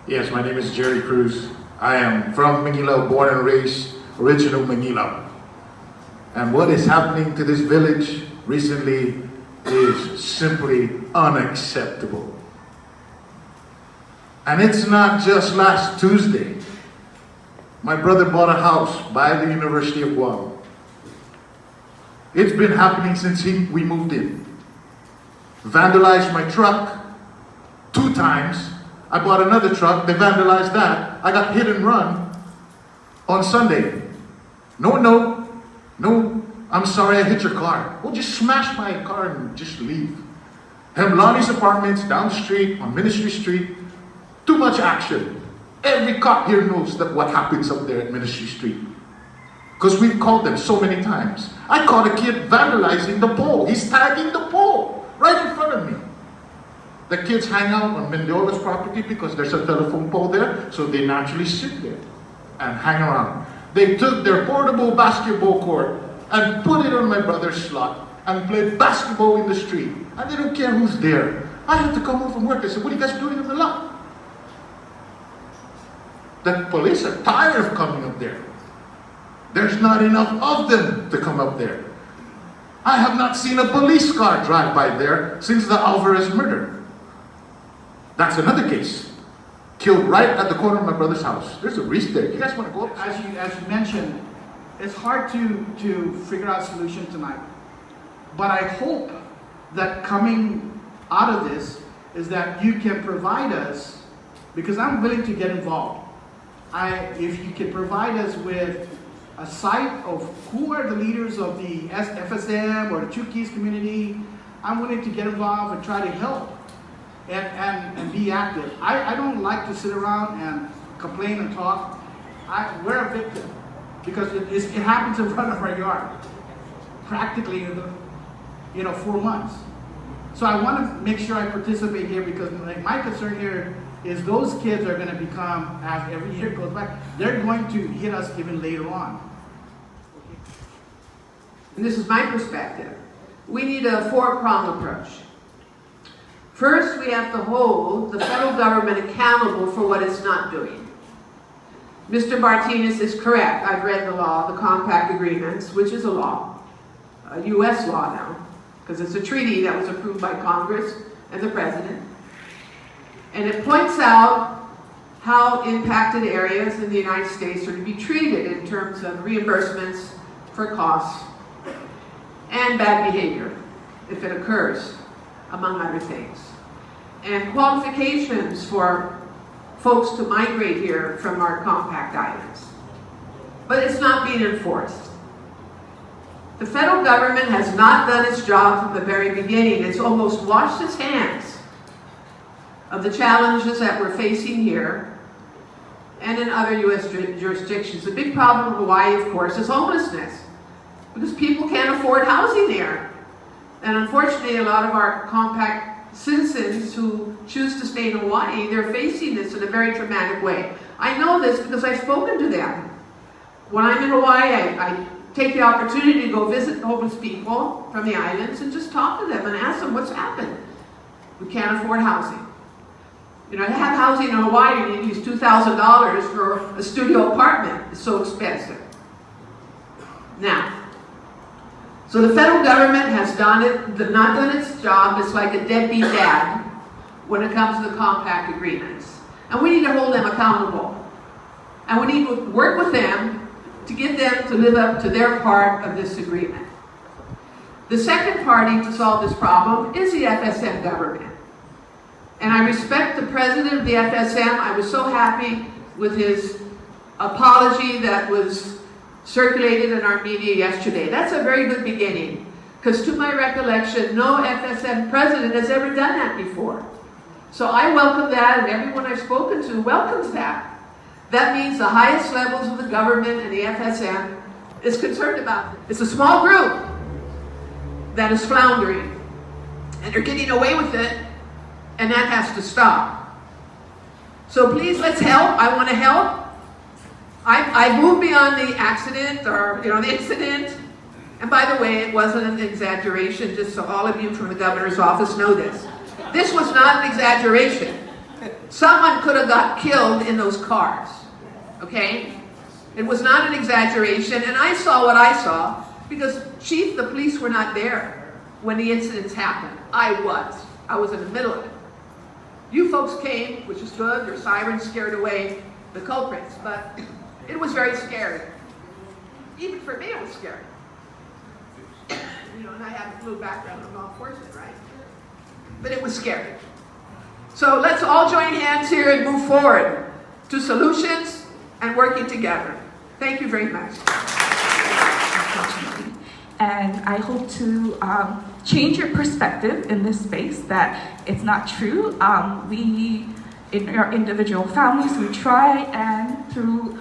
Yes, my name is Gerry Cruz. I am from Mangilao, born and raised, original Mangilao. And what is happening to this village recently is simply unacceptable. And it's not just last Tuesday. My brother bought a house by the University of Guam. It's been happening since we moved in. Vandalized my truck 2 times. I bought another truck, they vandalized that. I got hit and run on Sunday. No, I'm sorry I hit your car. Well, just smash my car and just leave. Hemlani's apartments down the street on Ministry Street. Too much action. Every cop here knows that what happens up there at Ministry Street. Because we've called them so many times. I caught a kid vandalizing the pole. He's tagging the pole right in front of me. The kids hang out on Mendiola's property because there's a telephone pole there, so they naturally sit there and hang around. They took their portable basketball court and put it on my brother's slot and played basketball in the street. And they don't care who's there. I had to come home from work. I said, what are you guys doing in the lot? The police are tired of coming up there. There's not enough of them to come up there. I have not seen a police car drive by there since the Alvarez murder. That's another case. Killed right at the corner of my brother's house. There's a wreath there. You guys want to go up? As you mentioned, it's hard to figure out a solution tonight. But I hope that coming out of this is that you can provide us, because I'm willing to get involved. If you can provide us with a site of who are the leaders of the FSM or the Chuukese community, I'm willing to get involved and try to help and be active. I don't like to sit around and complain and talk. We're a victim because it happens in front of our yard, practically in the 4 months. So I want to make sure I participate here because my concern here is those kids are going to become, as every year goes by, they're going to hit us even later on. And this is my perspective. We need a 4-pronged approach. First, we have to hold the federal government accountable for what it's not doing. Mr. Martinez is correct. I've read the law, the compact agreements, which is a law, a U.S. law now, because it's a treaty that was approved by Congress and the President. And it points out how impacted areas in the United States are to be treated in terms of reimbursements for costs and bad behavior, if it occurs, among other things. And qualifications for folks to migrate here from our compact islands. But it's not being enforced. The federal government has not done its job from the very beginning. It's almost washed its hands of the challenges that we're facing here and in other U.S. jurisdictions. The big problem in Hawaii, of course, is homelessness, because people can't afford housing there. And unfortunately, a lot of our compact citizens who choose to stay in Hawaii, they're facing this in a very dramatic way. I know this because I've spoken to them. When I'm in Hawaii, I take the opportunity to go visit homeless people from the islands and just talk to them and ask them what's happened. We can't afford housing. To have housing in Hawaii, you need $2,000 for a studio apartment. It's so expensive. Now, so the federal government has not done its job. It's like a deadbeat dad when it comes to the compact agreements. And we need to hold them accountable. And we need to work with them to get them to live up to their part of this agreement. The second party to solve this problem is the FSM government. And I respect the president of the FSM. I was so happy with his apology that was circulated in our media yesterday. That's a very good beginning, because to my recollection, no FSM president has ever done that before. So I welcome that, and everyone I've spoken to welcomes that. That means the highest levels of the government and the FSM is concerned about it. It's a small group that is floundering, and they're getting away with it, and that has to stop. So please, let's help. I want to help. I moved beyond the accident or, the incident. And by the way, it wasn't an exaggeration, just so all of you from the governor's office know this. This was not an exaggeration. Someone could have got killed in those cars, okay? It was not an exaggeration, and I saw what I saw because, Chief, the police were not there when the incidents happened. I was in the middle of it. You folks came, which is good, your sirens scared away the culprits, but it was very scary. Even for me, it was scary. You know, and I have a blue background on law enforcement, right? But it was scary. So let's all join hands here and move forward to solutions and working together. Thank you very much. And I hope to change your perspective in this space that it's not true. We, in our individual families, we try and through